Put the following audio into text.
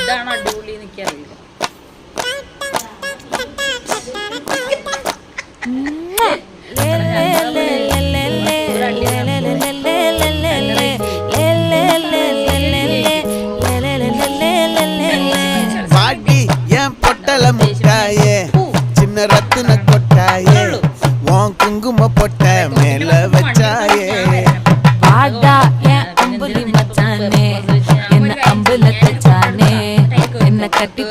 ഇതാണ് അടിപൊളി എനിക്കറിയില്ല. பாட்டி என் பொட்டல முட்டாயே சின்ன ரத்தின கொட்டாயே உன் குங்கும பொட்ட மேல வச்சாயே வாடா என் அம்புலி மச்சானே என்ன அம்புல தச்சானே என்ன கட்டி